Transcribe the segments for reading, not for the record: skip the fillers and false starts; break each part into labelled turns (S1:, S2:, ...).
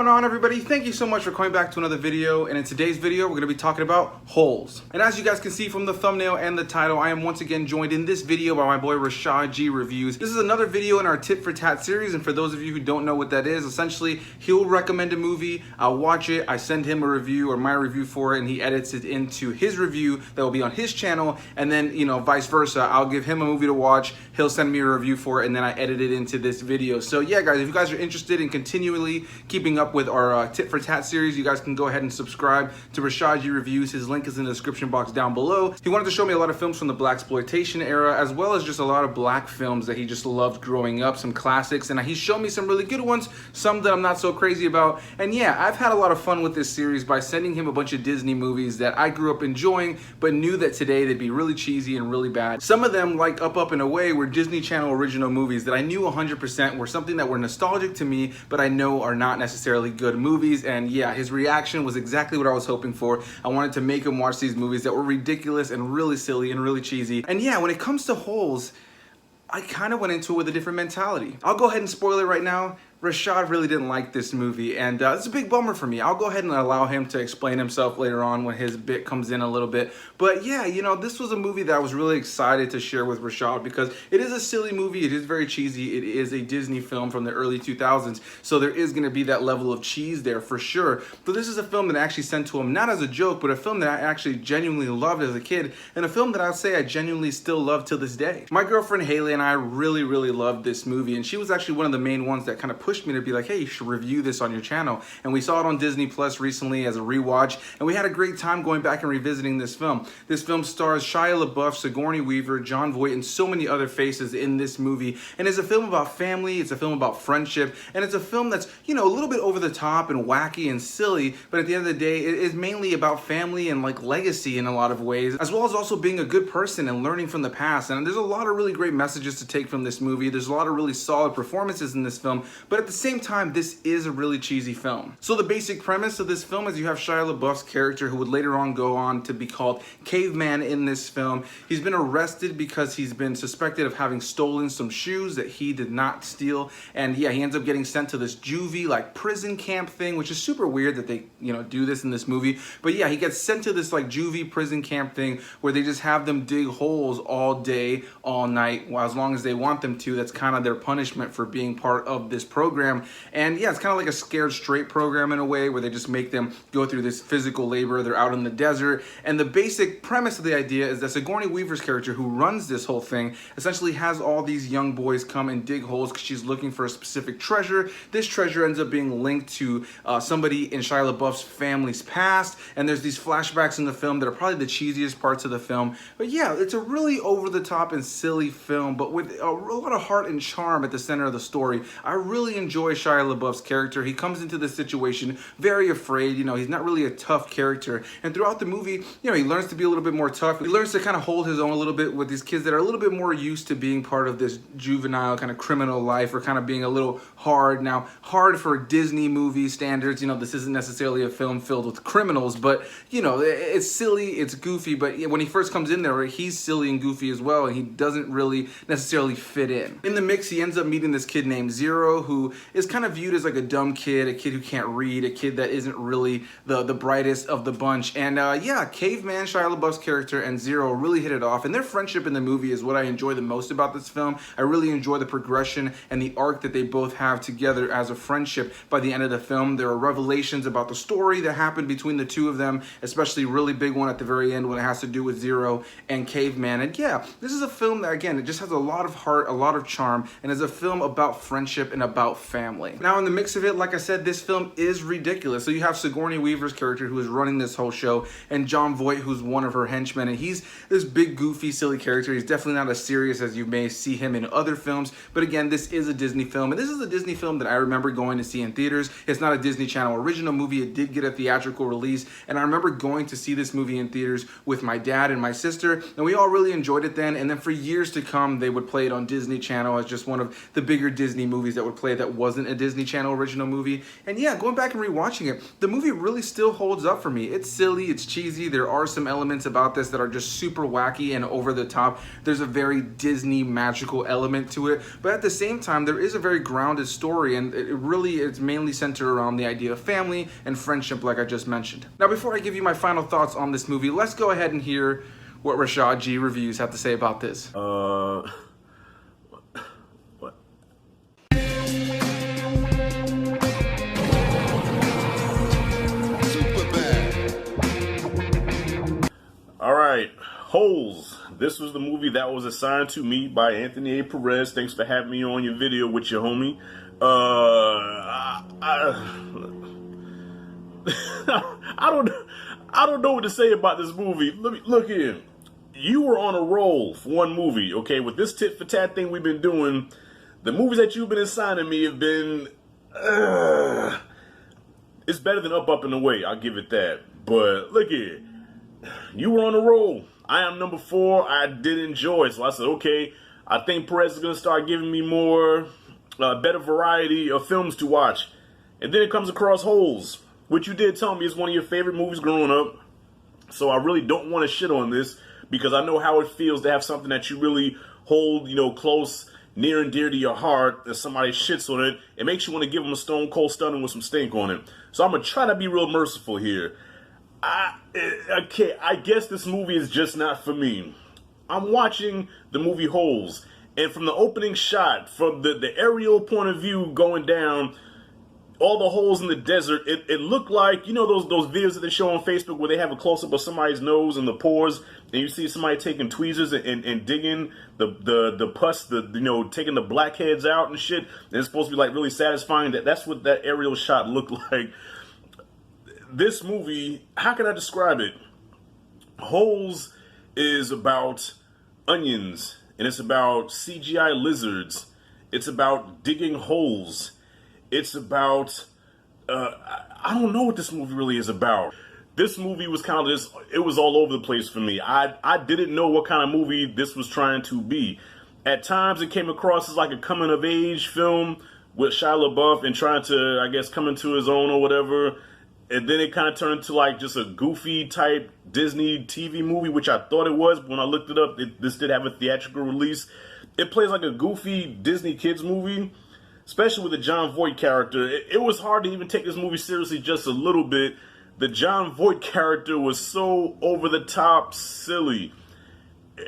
S1: going on, everybody? Thank you so much for coming back to another video, and in today's video we're going to be talking about Holes. And as you guys can see from the thumbnail and the title, I am once again joined in this video by my boy Rashad G Reviews. This is another video in our Tit for Tat series, and for those of you who don't know what that is, essentially he'll recommend a movie, I'll watch it, I send him a review or my review for it, and he edits it into his review that will be on his channel, and then, you know, vice versa. I'll give him a movie to watch, he'll send me a review for it, and then I edit it into this video. So yeah guys, if you guys are interested in continually keeping up with our Tit for Tat series, you guys can go ahead and subscribe to Rashad G Reviews. His link is in the description box down below. He wanted to show me a lot of films from the blaxploitation era, as well as just a lot of black films that he just loved growing up, some classics, and he's shown me some really good ones, some that I'm not so crazy about. And yeah, I've had a lot of fun with this series by sending him a bunch of Disney movies that I grew up enjoying, but knew that today they'd be really cheesy and really bad. Some of them, like Up and Away, were Disney Channel original movies that I knew 100% were something that were nostalgic to me, but I know are not necessarily good movies. And yeah, his reaction was exactly what I was hoping for. I wanted to make him watch these movies that were ridiculous and really silly and really cheesy. And yeah, when it comes to Holes, I kind of went into it with a different mentality. I'll go ahead and spoil it right now. Rashad really didn't like this movie, and it's a big bummer for me. I'll go ahead and allow him to explain himself later on when his bit comes in a little bit. But yeah, you know, this was a movie that I was really excited to share with Rashad because it is a silly movie, it is very cheesy, it is a Disney film from the early 2000s, so there is going to be that level of cheese there for sure. But this is a film that I actually sent to him, not as a joke, but a film that I actually genuinely loved as a kid, and a film that I'll say I genuinely still love to this day. My girlfriend Haley and I really loved this movie, and she was actually one of the main ones that kind of pushed me to be like, hey, you should review this on your channel. And we saw it on Disney Plus recently as a rewatch, and we had a great time going back and revisiting this film. This film stars Shia LaBeouf, Sigourney Weaver, Jon Voight, and so many other faces in this movie. And it's a film about family, it's a film about friendship, and it's a film that's, you know, a little bit over the top and wacky and silly, but at the end of the day, it is mainly about family and like legacy in a lot of ways, as well as also being a good person and learning from the past. And there's a lot of really great messages to take from this movie. There's a lot of really solid performances in this film, but at the same time, this is a really cheesy film. So the basic premise of this film is you have Shia LaBeouf's character, who would later on go on to be called Caveman in this film. He's been arrested because he's been suspected of having stolen some shoes that he did not steal, and yeah, he ends up getting sent to this juvie like prison camp thing, which is super weird that they, you know, do this in this movie. But yeah, he gets sent to this like juvie prison camp thing where they just have them dig holes all day, all night, well, as long as they want them to. That's kind of their punishment for being part of this program. And yeah, it's kind of like a scared straight program in a way, where they just make them go through this physical labor. They're out in the desert, and the basic premise of the idea is that Sigourney Weaver's character, who runs this whole thing, essentially has all these young boys come and dig holes because she's looking for a specific treasure. This treasure ends up being linked to somebody in Shia LaBeouf's family's past, and there's these flashbacks in the film that are probably the cheesiest parts of the film. But yeah, it's a really over-the-top and silly film, but with a lot of heart and charm at the center of the story. I really enjoy Shia LaBeouf's character. He comes into this situation very afraid, you know, he's not really a tough character, and throughout the movie, you know, he learns to be a little bit more tough. He learns to kind of hold his own a little bit with these kids that are a little bit more used to being part of this juvenile kind of criminal life, or kind of being a little hard. Now, hard for Disney movie standards, you know, this isn't necessarily a film filled with criminals, but you know, it's silly, it's goofy, but when he first comes in there, he's silly and goofy as well, and he doesn't really necessarily fit in. In the mix, he ends up meeting this kid named Zero, who is kind of viewed as like a dumb kid, a kid who can't read, a kid that isn't really the brightest of the bunch. And yeah, Caveman, Shia LaBeouf's character, and Zero really hit it off, and their friendship in the movie is what I enjoy the most about this film. I really enjoy the progression and the arc that they both have together as a friendship. By the end of the film, there are revelations about the story that happened between the two of them, especially a really big one at the very end when it has to do with Zero and Caveman. And yeah, this is a film that, again, it just has a lot of heart, a lot of charm, and is a film about friendship and about family. Now, in the mix of it, like I said, this film is ridiculous. So you have Sigourney Weaver's character, who is running this whole show, and Jon Voight, who's one of her henchmen, and he's this big, goofy, silly character. He's definitely not as serious as you may see him in other films, but again, this is a Disney film, and this is a Disney film that I remember going to see in theaters. It's not a Disney Channel original movie. It did get a theatrical release, and I remember going to see this movie in theaters with my dad and my sister, and we all really enjoyed it then. And then for years to come, they would play it on Disney Channel as just one of the bigger Disney movies that would play at that wasn't a Disney Channel original movie. And yeah, going back and rewatching it, the movie really still holds up for me. It's silly, it's cheesy. There are some elements about this that are just super wacky and over the top. There's a very Disney magical element to it, but at the same time, there is a very grounded story, and it's mainly centered around the idea of family and friendship, like I just mentioned. Now, before I give you my final thoughts on this movie, let's go ahead and hear what Rashad G Reviews have to say about this.
S2: What? All right, Holes. This was the movie that was assigned to me by Anthony A. Perez. Thanks for having me on your video with your homie. I don't know what to say about this movie. Look here. You were on a roll for one movie, okay? With this tit for tat thing we've been doing, the movies that you've been assigning me have been, it's better than Up and Away, I'll give it that. But look here, you were on a roll. I am number 4. I did enjoy it, so I said, okay, I think Perez is gonna start giving me more, better variety of films to watch. And then it comes across Holes, which you did tell me is one of your favorite movies growing up. So I really don't want to shit on this, because I know how it feels to have something that you really hold, close, near and dear to your heart, and somebody shits on it. It makes you want to give them a stone cold stunning with some stink on it. So I'm going to try to be real merciful here. I guess this movie is just not for me. I'm watching the movie Holes, and from the opening shot, from the aerial point of view going down, all the holes in the desert, it looked like, those videos that they show on Facebook where they have a close-up of somebody's nose and the pores, and you see somebody taking tweezers and digging the pus, taking the blackheads out and shit, and it's supposed to be like really satisfying. That's what that aerial shot looked like. This movie, how can I describe it? Holes is about onions, and it's about CGI lizards. It's about digging holes. It's about, I don't know what this movie really is about. This movie was kind of just, it was all over the place for me. I didn't know what kind of movie this was trying to be. At times it came across as like a coming of age film with Shia LaBeouf and trying to, I guess, come into his own or whatever. And then it kind of turned to like just a goofy type Disney TV movie, which I thought it was. But when I looked it up, this did have a theatrical release. It plays like a goofy Disney kids movie, especially with the Jon Voight character. It was hard to even take this movie seriously just a little bit. The Jon Voight character was so over the top silly.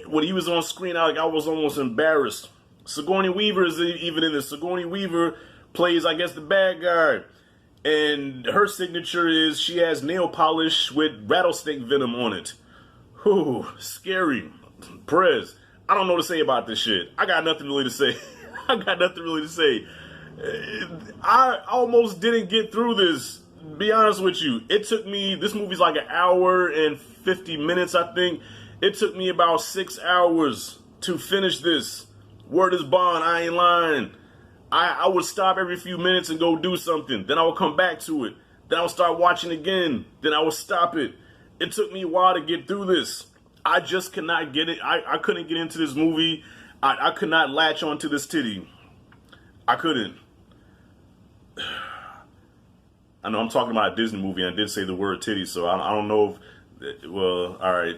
S2: When he was on screen, I was almost embarrassed. Sigourney Weaver is even in this. Sigourney Weaver plays, I guess, the bad guy. And her signature is she has nail polish with rattlesnake venom on it. Whew, scary. Perez, I don't know what to say about this shit. I got nothing really to say. I got nothing really to say. I almost didn't get through this, be honest with you. It took me, this movie's like an hour and 50 minutes, I think. It took me about 6 hours to finish this. Word is bond, I ain't lying. I would stop every few minutes and go do something. Then I would come back to it. Then I would start watching again. Then I would stop it. It took me a while to get through this. I just could not get it. I couldn't get into this movie. I could not latch onto this titty. I couldn't. I know I'm talking about a Disney movie, and I did say the word titty, so I don't know if, well, all right.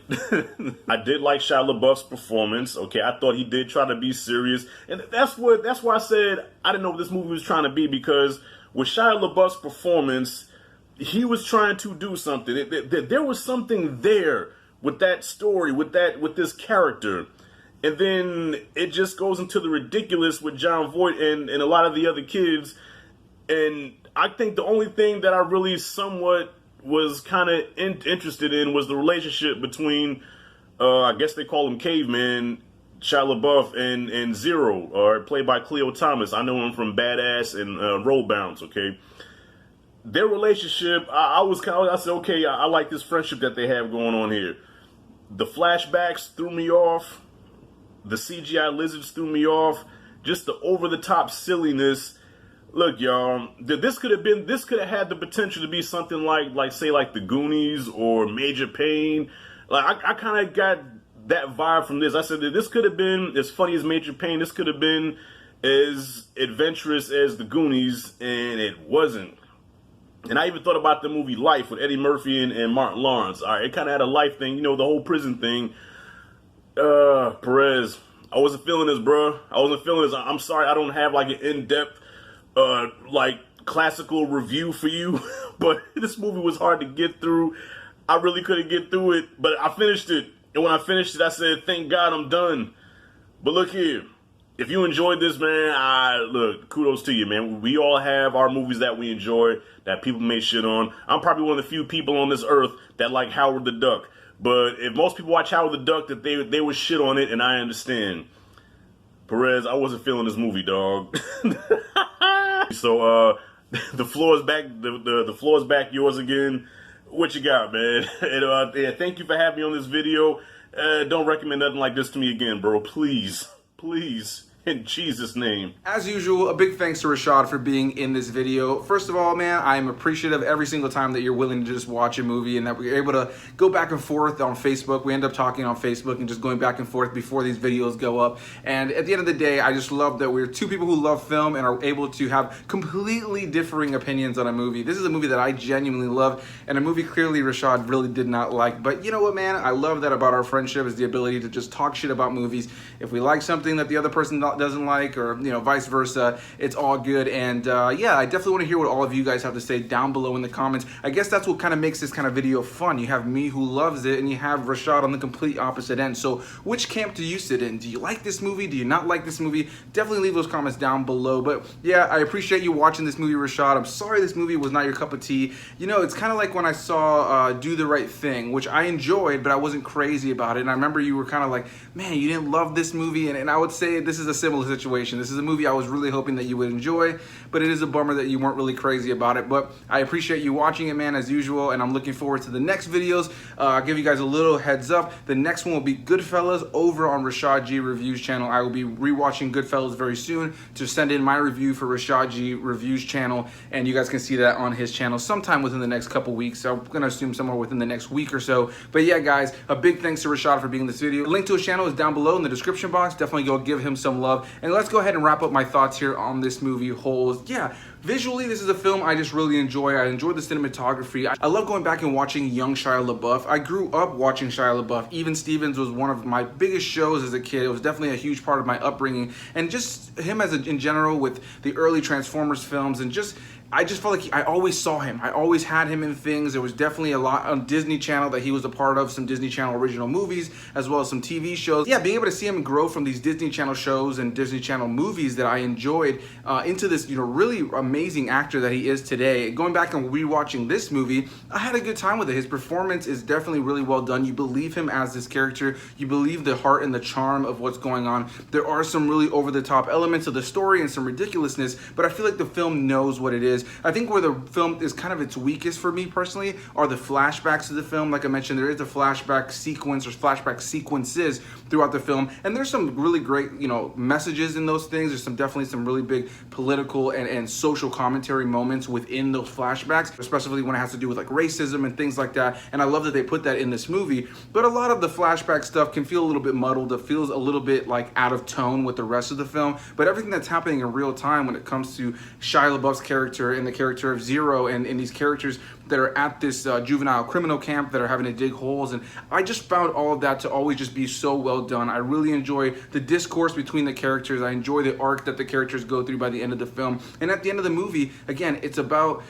S2: I did like Shia LaBeouf's performance. Okay, I thought he did try to be serious, and that's why I said I didn't know what this movie was trying to be, because with Shia LaBeouf's performance, he was trying to do something. There was something there with that story, with this character. And then it just goes into the ridiculous with Jon Voight and a lot of the other kids. And I think the only thing that I really somewhat was kind of interested in was the relationship between, I guess they call him Caveman, Shia LaBeouf, and Zero, or played by Cleo Thomas. I know him from Badass and Roll Bounce, okay? Their relationship, I said, okay, I like this friendship that they have going on here. The flashbacks threw me off. The CGI lizards threw me off. Just the over-the-top silliness. Look, y'all, this could have had the potential to be something like say The Goonies or Major Payne. Like I kind of got that vibe from this. I said that this could have been as funny as Major Payne. This could have been as adventurous as the Goonies, and it wasn't. And I even thought about the movie Life with Eddie Murphy and Martin Lawrence. All right, it kind of had a life thing, you know, the whole prison thing. Perez, I wasn't feeling this, bro. I wasn't feeling this. I'm sorry I don't have like an in-depth, like classical review for you, but this movie was hard to get through. I really couldn't get through it, but I finished it. And when I finished it, I said, thank God I'm done. But look here. If you enjoyed this, man, look, kudos to you, man. We all have our movies that we enjoy, that people may shit on. I'm probably one of the few people on this earth that like Howard the Duck. But if most people watch Howard the Duck, that they would shit on it, and I understand. Perez, I wasn't feeling this movie, dog. So, the floor is back. The floor is back yours again. What you got, man? And, yeah, thank you for having me on this video. Don't recommend nothing like this to me again, bro. Please. Please. In Jesus' name.
S1: As usual, a big thanks to Rashad for being in this video. First of all, man, I am appreciative every single time that you're willing to just watch a movie and that we're able to go back and forth on Facebook. We end up talking on Facebook and just going back and forth before these videos go up. And at the end of the day, I just love that we're two people who love film and are able to have completely differing opinions on a movie. This is a movie that I genuinely love, and a movie clearly Rashad really did not like. But you know what, man? I love that about our friendship is the ability to just talk shit about movies. If we like something that the other person doesn't like, or you know, vice versa, it's all good. And yeah, I definitely want to hear what all of you guys have to say down below in the comments. I guess that's what kind of makes this kind of video fun. You have me who loves it, and you have Rashad on the complete opposite end. So which camp do you sit in? Do you like this movie? Do you not like this movie? Definitely leave those comments down below. But yeah, I appreciate you watching this movie, Rashad. I'm sorry this movie was not your cup of tea. You know, it's kind of like when I saw Do the Right Thing, which I enjoyed, but I wasn't crazy about it. And I remember you were kind of like, man, you didn't love this movie. And I would say this is a similar situation. This is a movie I was really hoping that you would enjoy, but it is a bummer that you weren't really crazy about it. But I appreciate you watching it, man, as usual, and I'm looking forward to the next videos. I'll give you guys a little heads up. The next one will be Goodfellas over on Rashad G Reviews channel. I will be rewatching Goodfellas very soon to send in my review for Rashad G Reviews channel, and you guys can see that on his channel sometime within the next couple weeks. So I'm gonna assume somewhere within the next week or so. But yeah, guys, a big thanks to Rashad for being in this video. The link to his channel is down below in the description box. Definitely go give him some love. And let's go ahead and wrap up my thoughts here on this movie, Holes. Yeah, visually, this is a film I just really enjoy. I enjoy the cinematography. I love going back and watching young Shia LaBeouf. I grew up watching Shia LaBeouf. Even Stevens was one of my biggest shows as a kid. It was definitely a huge part of my upbringing. And just him in general with the early Transformers films, and I just felt like I always saw him. I always had him in things. There was definitely a lot on Disney Channel that he was a part of, some Disney Channel original movies, as well as some TV shows. Yeah, being able to see him grow from these Disney Channel shows and Disney Channel movies that I enjoyed into this, you know, really amazing actor that he is today. Going back and rewatching this movie, I had a good time with it. His performance is definitely really well done. You believe him as this character. You believe the heart and the charm of what's going on. There are some really over-the-top elements of the story and some ridiculousness, but I feel like the film knows what it is. I think where the film is kind of its weakest for me personally are the flashbacks of the film. Like I mentioned, there is a flashback sequence or flashback sequences throughout the film, and there's some really great, you know, messages in those things. There's definitely some really big political and social commentary moments within those flashbacks, especially when it has to do with like racism and things like that. And I love that they put that in this movie. But a lot of the flashback stuff can feel a little bit muddled. It feels a little bit like out of tone with the rest of the film. But everything that's happening in real time when it comes to Shia LaBeouf's character and the character of Zero and these characters that are at this juvenile criminal camp that are having to dig holes, and I just found all of that to always just be so well done. I really enjoy the discourse between the characters. I enjoy the arc that the characters go through by the end of the film, and at the end of the movie, again, it's about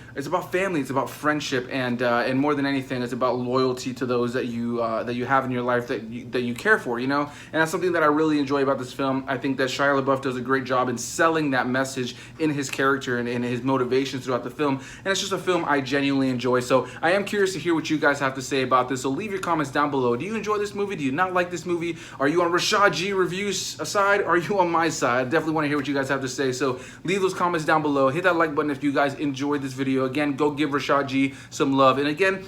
S1: family, it's about friendship, and more than anything, it's about loyalty to those that you have in your life that you care for, you know. And that's something that I really enjoy about this film. I think that Shia LaBeouf does a great job in selling that message in his character and in his motivations throughout the film, and it's just a film I genuinely enjoy. So I am curious to hear what you guys have to say about this. So leave your comments down below. Do you enjoy this movie? Do you not like this movie? Are you on Rashad G Reviews side? Are you on my side? I definitely want to hear what you guys have to say. So leave those comments down below. Hit that like button if you guys enjoyed this video. Again, go give Rashad G some love. And again,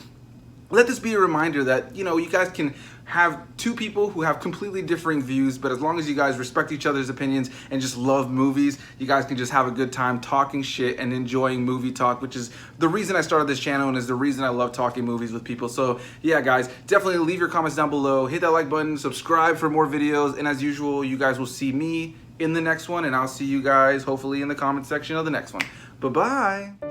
S1: let this be a reminder that, you know, you guys can have two people who have completely differing views, but as long as you guys respect each other's opinions and just love movies, you guys can just have a good time talking shit and enjoying movie talk, which is the reason I started this channel and is the reason I love talking movies with people. So yeah, guys, definitely leave your comments down below, hit that like button, subscribe for more videos, and as usual, you guys will see me in the next one, and I'll see you guys hopefully in the comment section of the next one. Bye-bye.